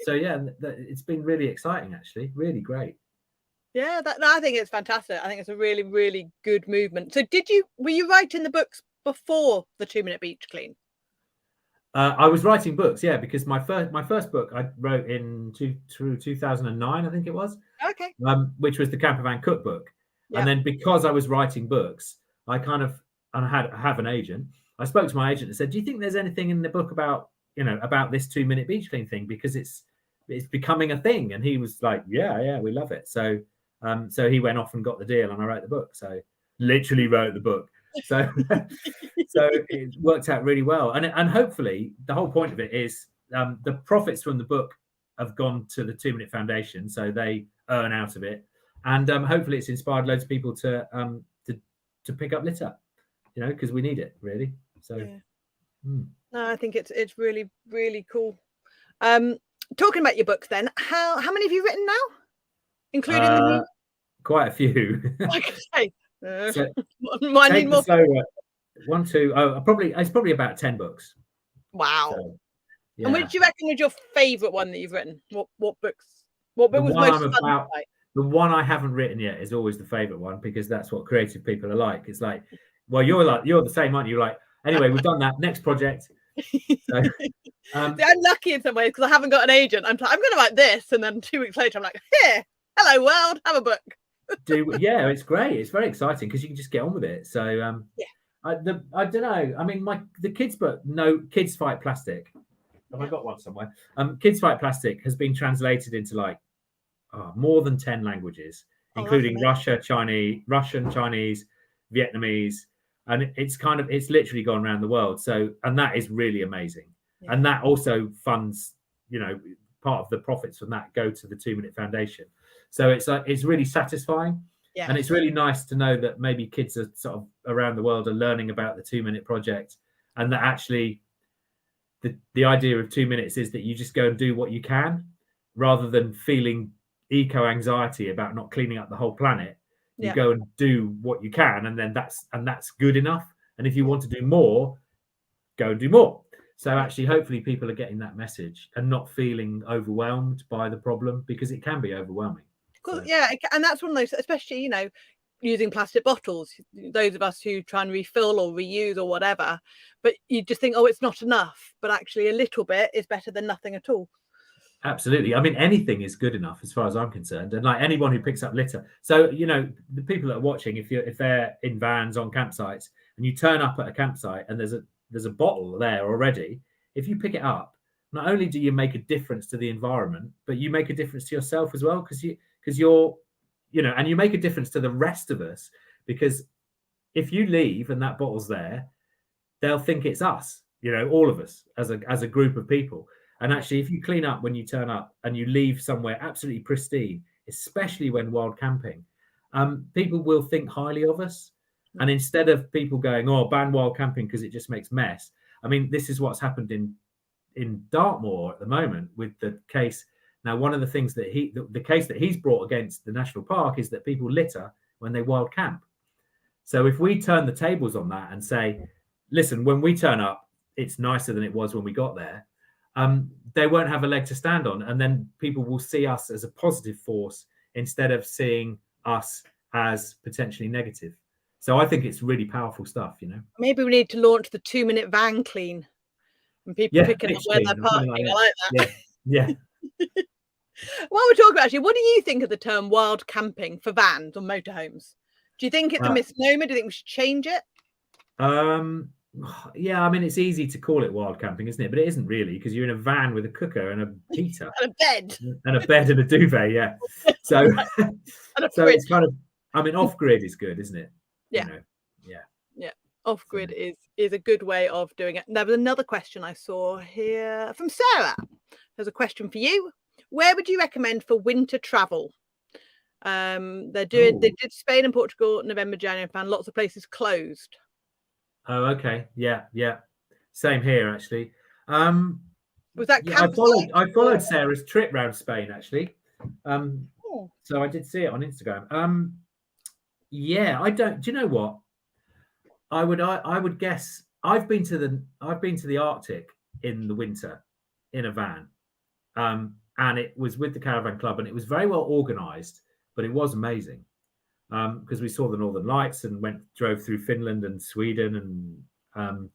yeah, it's been really exciting, actually, really great. Yeah, I think it's fantastic. I think it's a really, really good movement. So, were you writing the books before the 2-minute beach clean? I was writing books, yeah, because my first book I wrote through 2009, I think it was. Okay. Which was the Camper Van Cookbook. Yeah. And then because I was writing books, I have an agent. I spoke to my agent and said, do you think there's anything in the book about this 2-minute beach clean thing? Because it's becoming a thing. And he was like, yeah, we love it. So he went off and got the deal and I wrote the book. So literally wrote the book. So it worked out really well. And hopefully the whole point of it is the profits from the book have gone to the 2-Minute Foundation. So they earn out of it. And hopefully it's inspired loads of people to pick up litter, because we need it, really. So No, I think it's really, really cool. Talking about your books then, how many have you written now? Including the new? Quite a few. Like I say, So, mine need more. One, two, it's probably about 10 books. Wow. So, yeah. And which do you reckon was your favourite one that you've written? What books? What book was most fun to write? The one I haven't written yet is always the favourite one, because that's what creative people are like. It's like, well, you're the same, aren't you? Like, anyway, we've done that. Next project. So, I'm lucky in some ways because I haven't got an agent. I'm going to write this, and then 2 weeks later, I'm like, here, hello world, have a book. Yeah, it's great. It's very exciting because you can just get on with it. So Yeah. I don't know. I mean, the kids book, no, Kids Fight Plastic. Have I got one somewhere? Kids Fight Plastic has been translated into like more than 10 languages, including Russian, Chinese, Vietnamese, and it's literally gone around the world. So, and that is really amazing. Yeah. And that also funds, part of the profits from that go to the 2 Minute Foundation. So it's really satisfying. Yeah. And it's really nice to know that maybe kids are sort of around the world are learning about the 2 Minute Project, and that actually the idea of 2 minutes is that you just go and do what you can rather than feeling eco anxiety about not cleaning up the whole planet. You go and do what you can, and then that's good enough. And if you want to do more, go and do more. So actually, hopefully people are getting that message and not feeling overwhelmed by the problem, because it can be overwhelming. Cool. Yeah, and that's one of those, especially using plastic bottles, those of us who try and refill or reuse or whatever, but you just think, oh, it's not enough, but actually a little bit is better than nothing at all. Absolutely. I mean, anything is good enough as far as I'm concerned. And like anyone who picks up litter. So, the people that are watching, if they're in vans on campsites and you turn up at a campsite and there's a bottle there already, if you pick it up, not only do you make a difference to the environment, but you make a difference to yourself as well, because you're, and you make a difference to the rest of us, because if you leave and that bottle's there, they'll think it's us, all of us as a group of people. And actually, if you clean up when you turn up and you leave somewhere absolutely pristine, especially when wild camping, people will think highly of us. And instead of people going, oh, ban wild camping because it just makes mess. I mean, this is what's happened in Dartmoor at the moment with the case. Now, one of the things that the case that he's brought against the national park is that people litter when they wild camp. So if we turn the tables on that and say, listen, when we turn up, it's nicer than it was when we got there, they won't have a leg to stand on. And then people will see us as a positive force instead of seeing us as potentially negative. So I think it's really powerful stuff, Maybe we need to launch the 2 minute van clean and people picking up where they're parking. Like I like that. Yeah. While we're talking about, actually, what do you think of the term wild camping for vans or motorhomes? Do you think it's a misnomer? Do you think we should change it? Yeah, I mean, it's easy to call it wild camping, isn't it? But it isn't really, because you're in a van with a cooker and a heater and a bed and a duvet. Yeah. So, so it's kind of, I mean, off grid is good, isn't it? Yeah. Yeah. Off grid is a good way of doing it. There was another question I saw here from Sarah. There's a question for you. Where would you recommend for winter travel? They did Spain and Portugal, November, January, and found lots of places closed. Oh, okay. Yeah. Same here, actually. Was that I followed Sarah's trip around Spain, actually. So I did see it on Instagram. Yeah, do you know what? I would guess I've been to the Arctic in the winter in a van. And it was with the Caravan Club, and it was very well organized, but it was amazing. Because we saw the Northern Lights and drove through Finland and Sweden, and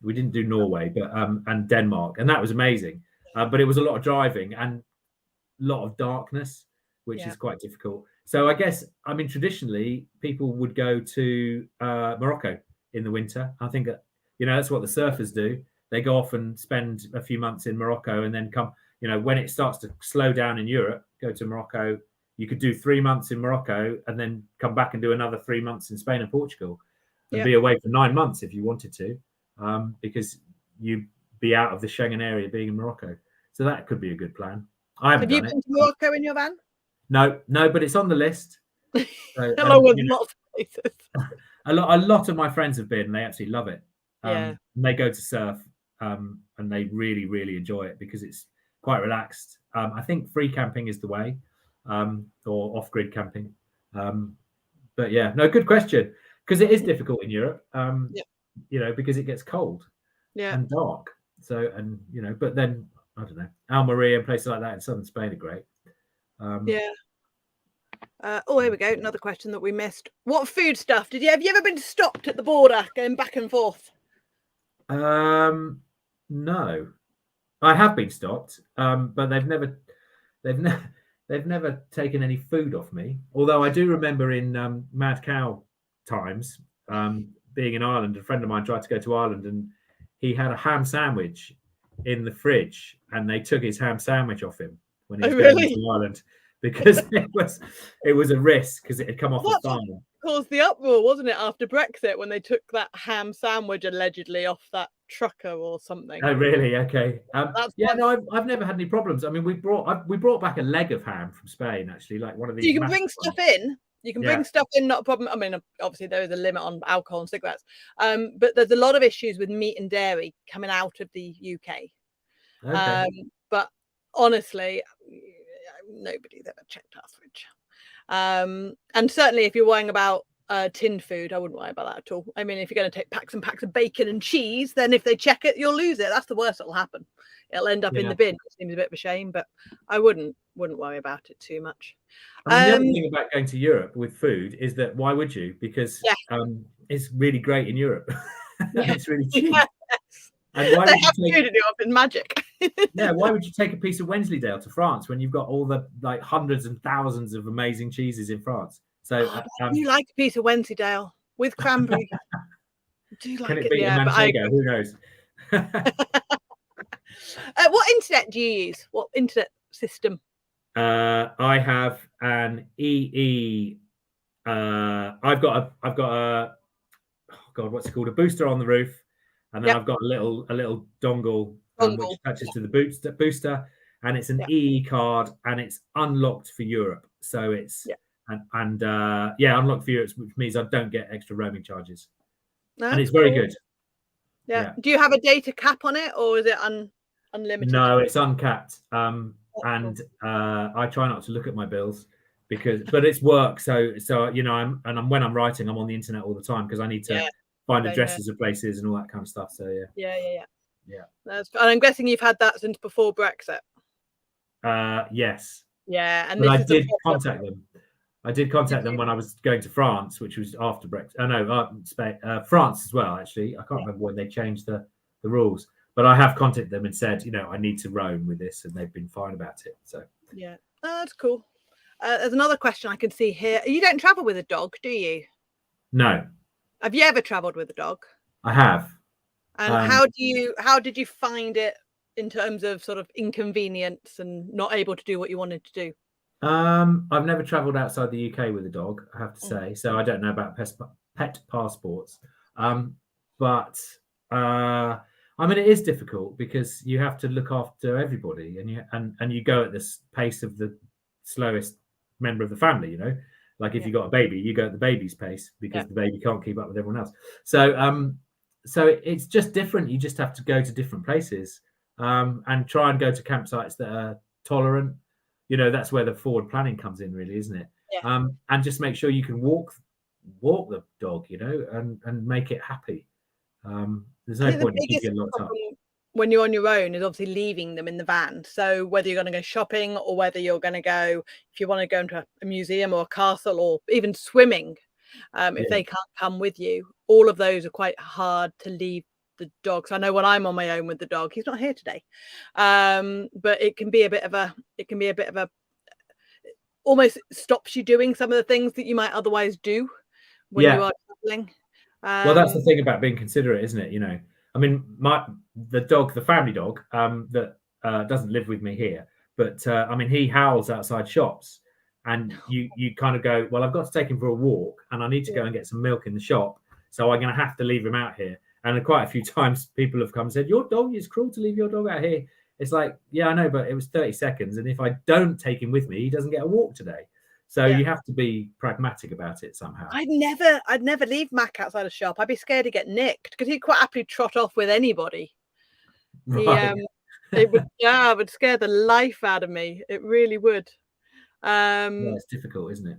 we didn't do Norway, but and Denmark, and that was amazing. But it was a lot of driving and a lot of darkness, which is quite difficult. So I guess, I mean, traditionally people would go to Morocco in the winter. I think that, that's what the surfers do. They go off and spend a few months in Morocco and then come, when it starts to slow down in Europe, go to Morocco. You could do 3 months in Morocco and then come back and do another 3 months in Spain and Portugal and be away for 9 months if you wanted to, because you'd be out of the Schengen area being in Morocco. So that could be a good plan. Have you been to Morocco in your van? No, but it's on the list. So, along with lots of places. A lot of my friends have been, and they absolutely love it. And they go to surf, and they really, really enjoy it because it's quite relaxed. I think free camping is the way, or off-grid camping. But yeah, no, good question, because it is difficult in Europe. Because it gets cold and dark. So, and but then I don't know, Almeria and places like that in southern Spain are great. Here we go. Another question that we missed. What food stuff have you ever been stopped at the border going back and forth? No, I have been stopped, but they've never they've never taken any food off me. Although I do remember in Mad Cow times, being in Ireland, a friend of mine tried to go to Ireland and he had a ham sandwich in the fridge, and they took his ham sandwich off him when he was going to Ireland because it was a risk because it had come off the farm. Caused the uproar, wasn't it, after Brexit when they took that ham sandwich allegedly off that trucker or something? Oh, really? Okay. No, I've never had any problems. I mean, we brought back a leg of ham from Spain, actually, like one of these. So you can bring stuff in. You can bring stuff in, not a problem. I mean, obviously there is a limit on alcohol and cigarettes, but there's a lot of issues with meat and dairy coming out of the UK. Okay. But honestly, nobody's ever checked our fridge. And certainly if you're worrying about tinned food, I wouldn't worry about that at all. I mean, if you're going to take packs and packs of bacon and cheese, then if they check it, you'll lose it. That's the worst that'll happen. It'll end up in the bin, which seems a bit of a shame, but I wouldn't worry about it too much. I mean, the other thing about going to Europe with food is that why would you? Because it's really great in Europe. It's really cheap. Yes. And why they would have you food to do up in magic. why would you take a piece of Wensleydale to France when you've got all the like hundreds and thousands of amazing cheeses in France? So you like a piece of Wensleydale with cranberry? Do you like can it be a Manchego? Who knows? What internet do you use? What internet system? I have an EE. I've got a what's it called? A booster on the roof, and then I've got a little dongle which attaches to the booster, and it's an EE card, and it's unlocked for Europe. So it's unlocked for Europe, which means I don't get extra roaming charges, and it's very good. Yeah. Do you have a data cap on it, or is it unlimited? No, it's uncapped. And I try not to look at my bills but it's work. So when I'm writing, I'm on the internet all the time because I need to find addresses of places and all that kind of stuff. So yeah. And I'm guessing you've had that since before Brexit. Yes. Yeah, and I did contact them. I did contact them when I was going to France, which was after Brexit. Spain, France as well. Actually, I can't remember when they changed the rules. But I have contacted them and said, I need to roam with this, and they've been fine about it. So that's cool. There's another question I can see here. You don't travel with a dog, do you? No. Have you ever travelled with a dog? I have. And how did you find it in terms of sort of inconvenience and not able to do what you wanted to do? I've never travelled outside the UK with a dog, I have to say. So I don't know about pet passports. But I mean, it is difficult because you have to look after everybody, and you go at the pace of the slowest member of the family. Like if you got a baby, you go at the baby's pace because the baby can't keep up with everyone else. So it's just different. You just have to go to different places and try and go to campsites that are tolerant. That's where the forward planning comes in, really, isn't it? Yeah. And just make sure you can walk the dog, and make it happy. There's no point in keeping it locked up. When you're on your own is obviously leaving them in the van. So whether you're going to go shopping or whether you're going to go, if you want to go into a museum or a castle or even swimming, if they can't come with you, all of those are quite hard to leave the dog. So I know when I'm on my own with the dog, he's not here today, but it can be a bit of a almost stops you doing some of the things that you might otherwise do when you are traveling. Well, that's the thing about being considerate, isn't it? I mean, the family dog that doesn't live with me here, but I mean, he howls outside shops, and you kind of go, well, I've got to take him for a walk, and I need to go and get some milk in the shop, so I'm going to have to leave him out here. And quite a few times, people have come and said, your dog is cruel to leave your dog out here. It's like, yeah, I know, but it was 30 seconds, and if I don't take him with me, he doesn't get a walk today. So you have to be pragmatic about it somehow. I'd never leave Mac outside a shop. I'd be scared to get nicked because he'd quite happily trot off with anybody. Right. It would scare the life out of me. It really would. It's difficult, isn't it?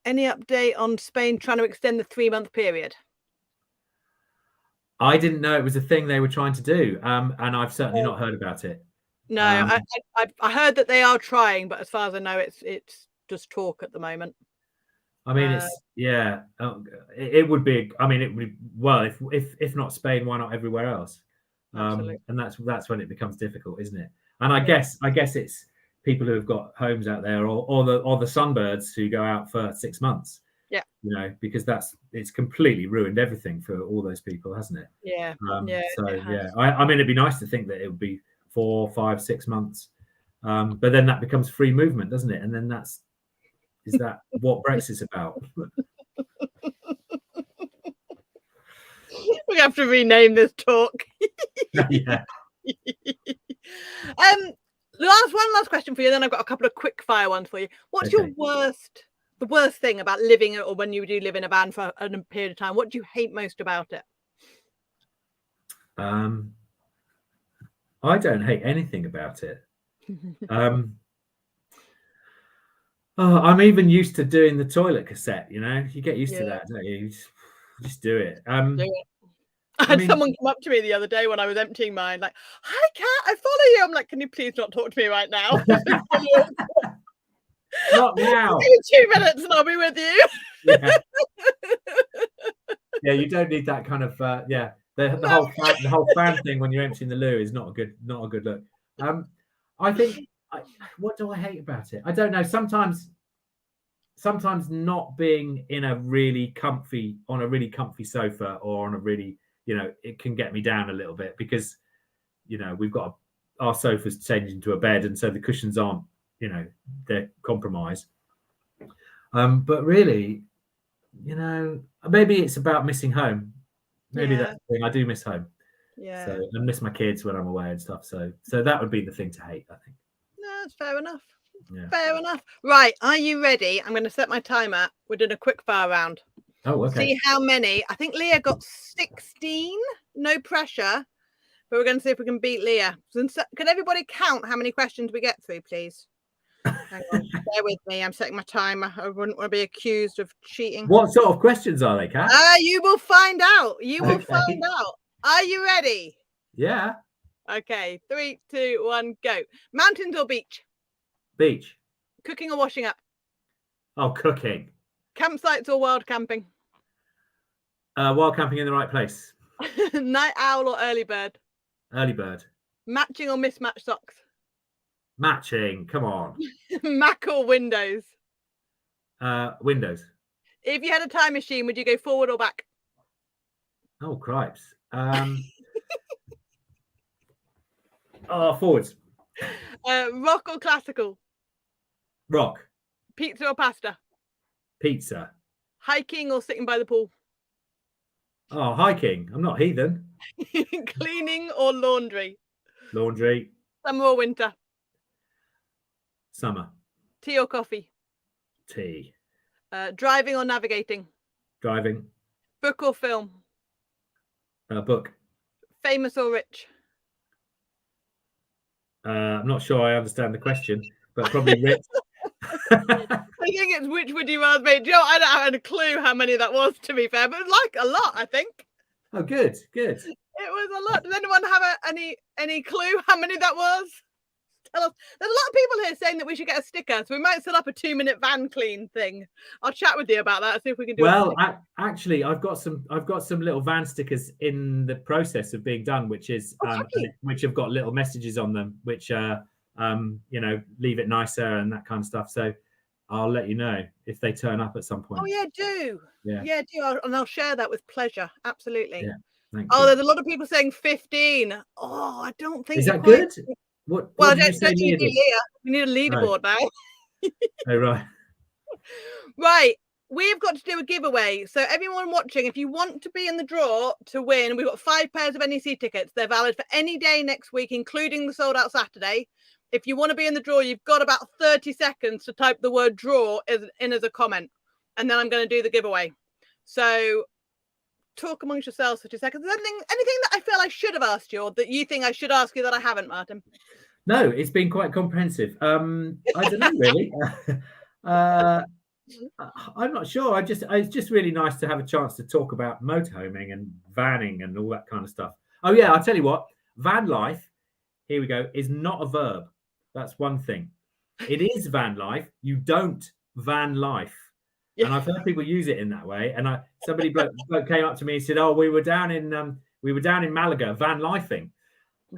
Any update on Spain trying to extend the 3-month period? I didn't know it was a thing they were trying to do, and I've certainly not heard about it. No, I heard that they are trying, but as far as I know, it's just talk at the moment. I mean, it would be. I mean, it would be, well, if not Spain, why not everywhere else? And that's when it becomes difficult, isn't it? And I guess it's people who have got homes out there, or the sunbirds who go out for 6 months. Yeah. You know, because it's completely ruined everything for all those people, hasn't it? Yeah. So yeah, I mean, it'd be nice to think that it would be 4, 5, 6 months, but then that becomes free movement, doesn't it? And then is that what Brexit's about? We have to rename this talk. Yeah. One last question for you. Then I've got a couple of quick fire ones for you. What's Okay. the worst thing about living, or when you do live in a van for a period of time? What do you hate most about it? I don't hate anything about it. I'm even used to doing the toilet cassette. You know, you get used to that, don't you? You just do it. I had someone come up to me the other day when I was emptying mine, like, "Hi, Kat, I follow you." I'm like, "Can you please not talk to me right now?" Not now. Give me 2 minutes and I'll be with you. Yeah. Yeah, you don't need that kind of the whole fan thing when you're emptying the loo is not a good look. I think what do I hate about it? I don't know. Sometimes not being in a really comfy sofa, or on a really, you know, it can get me down a little bit, because, you know, we've got our sofa's changed into a bed, and so the cushions aren't, you know, they're compromised. But really, you know, maybe it's about missing home. Maybe that's the thing. I do miss home. Yeah. So I miss my kids when I'm away and stuff. So that would be the thing to hate, I think. No, that's fair enough. Yeah. Fair enough. Right. Are you ready? I'm going to set my timer. We're doing a quick fire round. Oh, okay. See how many. I think Leah got 16. No pressure. But we're going to see if we can beat Leah. So can everybody count how many questions we get through, please? Hang on. Bear with me. I'm setting my timer. I wouldn't want to be accused of cheating. What sort of questions are they, Kat? You will find out. You will find out. Are you ready? Yeah. Okay. 3, 2, 1, go. Mountains or beach? Beach. Cooking or washing up? Oh, cooking. Campsites or wild camping? Wild camping in the right place. Night owl or early bird? Early bird. Matching or mismatched socks? Matching. Come on. Mac or Windows? Windows. If you had a time machine, would you go forward or back? Oh, cripes. Forwards. Rock or classical? Rock. Pizza or pasta? Pizza. Hiking or sitting by the pool? Oh, hiking. I'm not heathen. Cleaning or laundry? Laundry. Summer or winter? Summer. Tea or coffee? Tea. Driving or navigating? Driving. Book or film? Book. Famous or rich? I'm not sure I understand the question, but probably rich. I think it's which would you rather be? Do you know, I don't have a clue how many that was, to be fair, but like a lot, I think. Oh, good. It was a lot. Does anyone have any clue how many that was? Tell us. There's a lot of people here saying that we should get a sticker, so we might set up a 2-minute van clean thing. I'll chat with you about that. See if we can do. Well, actually, I've got some little van stickers in the process of being done, which is which have got little messages on them, which you know, leave it nicer and that kind of stuff. So I'll let you know if they turn up at some point. Oh yeah, do. Yeah, do. And I'll share that with pleasure. Absolutely. Yeah. Thank you. You. There's a lot of people saying 15. Oh, I don't think. Is that good? What well, I did you say need Leah. We need a leaderboard now. Oh, right. Right. We've got to do a giveaway. So everyone watching, if you want to be in the draw to win, we've got 5 pairs of NEC tickets. They're valid for any day next week, including the sold out Saturday. If you want to be in the draw, you've got about 30 seconds to type the word draw in as a comment. And then I'm going to do the giveaway. So talk amongst yourselves for 2 seconds. Is anything that I feel I should have asked you, or that you think I should ask you that I haven't, Martin? No, it's been quite comprehensive. I don't know, really. I'm not sure. It's just really nice to have a chance to talk about motorhoming and vanning and all that kind of stuff. Oh yeah, I'll tell you what, van life, here we go, is not a verb. That's one thing. It is van life. You don't van life. Yeah. And I've heard people use it in that way. And somebody bloke came up to me and said, "Oh, we were down in Malaga van lifing."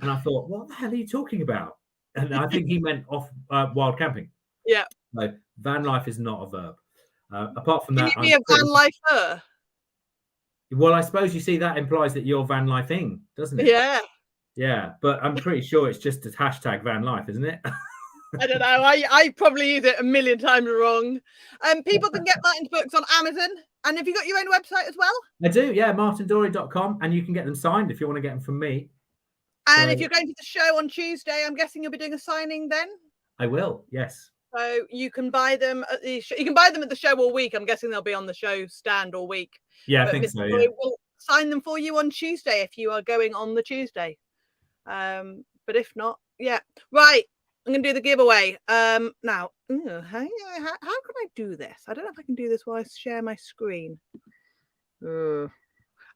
And I thought, what the hell are you talking about? And I think he meant off wild camping. Yeah. No, van life is not a verb. Apart from Can that, you be a van lifer? well, I suppose you see that implies that you're van lifing, doesn't it? Yeah. Yeah, but I'm pretty sure it's just a hashtag van life, isn't it? I don't know. I probably use it a million times wrong. People can get Martin's books on Amazon. And have you got your own website as well? I do, yeah, martindorey.com, and you can get them signed if you want to get them from me. And if you're going to the show on Tuesday, I'm guessing you'll be doing a signing then? I will, yes. So you can buy them at the show. You can buy them at the show all week. I'm guessing they'll be on the show stand all week. Yeah, but I think Mr. so, Dorey yeah. will sign them for you on Tuesday if you are going on the Tuesday. But if not, yeah. Right. I'm going to do the giveaway. Now, how can I do this? I don't know if I can do this while I share my screen. You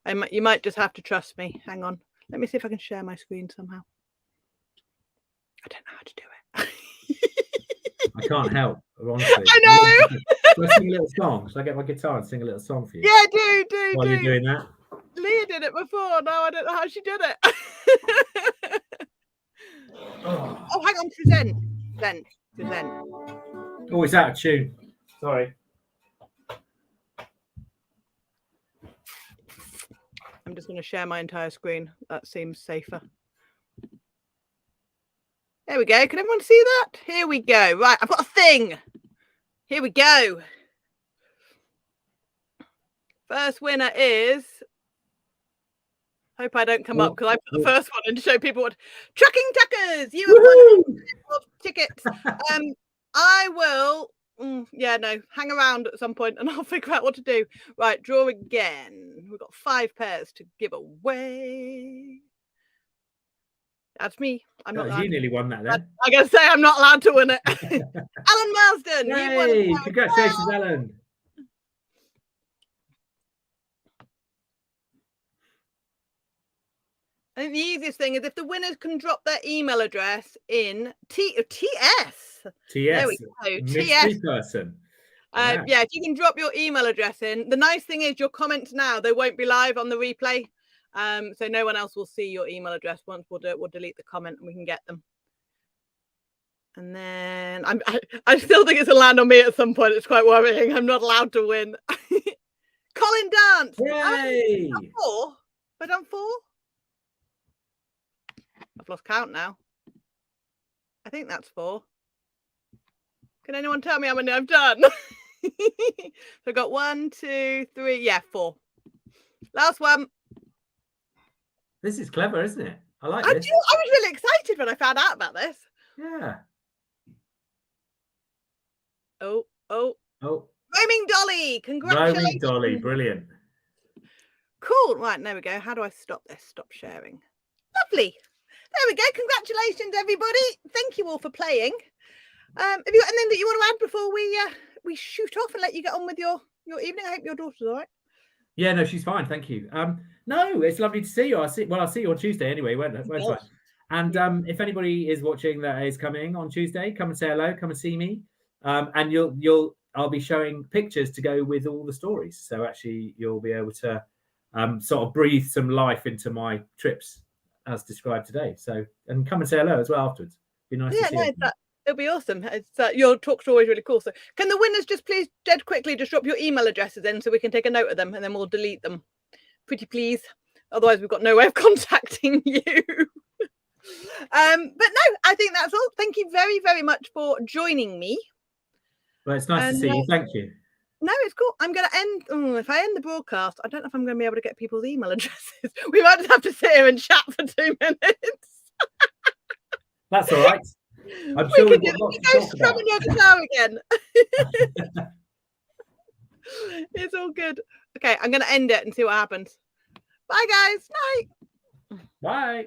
might just have to trust me. Hang on. Let me see if I can share my screen somehow. I don't know how to do it. I can't help, honestly. I know. Should I sing a little song? Should I get my guitar and sing a little song for you? Yeah, do. While you're doing that? Leah did it before. No, I don't know how she did it. Oh, hang on. Present. Oh, it's out of tune. Sorry. I'm just going to share my entire screen. That seems safer. There we go. Can everyone see that? Here we go. Right, I've got a thing. Here we go. First winner is... Hope I don't come up because I put the first one in to show people what... Trucking Tuckers! You have won tickets. I will... hang around at some point and I'll figure out what to do. Right, draw again. We've got 5 pairs to give away. That's me. I'm not. You nearly won that then. I gotta say I'm not allowed to win it. Alan Marsden. Yay! Congratulations, Alan. I think the easiest thing is if the winners can drop their email address in TS. There we go. Mystery person. Yeah, if you can drop your email address in. The nice thing is your comments now, they won't be live on the replay. So no one else will see your email address. Once we'll do it, we'll delete the comment and we can get them. And then I still think it's a land on me at some point. It's quite worrying. I'm not allowed to win. Colin Dance. Yay! Have I done 4? I've lost count now. I think that's 4. Can anyone tell me how many I've done? So I've got 1, 2, 3. Yeah, 4. Last one. This is clever, isn't it? I like this. I was really excited when I found out about this. Yeah. Oh. Roaming Dolly. Congratulations. Roaming Dolly. Brilliant. Cool. Right, there we go. How do I stop this? Stop sharing. Lovely. There we go. Congratulations, everybody. Thank you all for playing. Have you got anything that you want to add before we shoot off and let you get on with your evening? I hope your daughter's all right. Yeah, no, she's fine. Thank you. No, it's lovely to see you. I'll see you on Tuesday anyway, won't I? And if anybody is watching that is coming on Tuesday, come and say hello. Come and see me. And I'll be showing pictures to go with all the stories. So actually, you'll be able to sort of breathe some life into my trips as described today. So, and come and say hello as well afterwards. Be nice to see you. It'll be awesome. Your talks are always really cool. So can the winners just please dead quickly just drop your email addresses in so we can take a note of them and then we'll delete them. Pretty please. Otherwise we've got no way of contacting you. But no, I think that's all. Thank you very, very much for joining me. Well, it's nice to see you. Thank you. No, it's cool. I'm going to end. If I end the broadcast, I don't know if I'm going to be able to get people's email addresses. We might just have to sit here and chat for 2 minutes. That's all right. I'm sure we've got lots to talk about. Strumming your guitar again. It's all good. Okay, I'm going to end it and see what happens. Bye, guys. Night. Bye.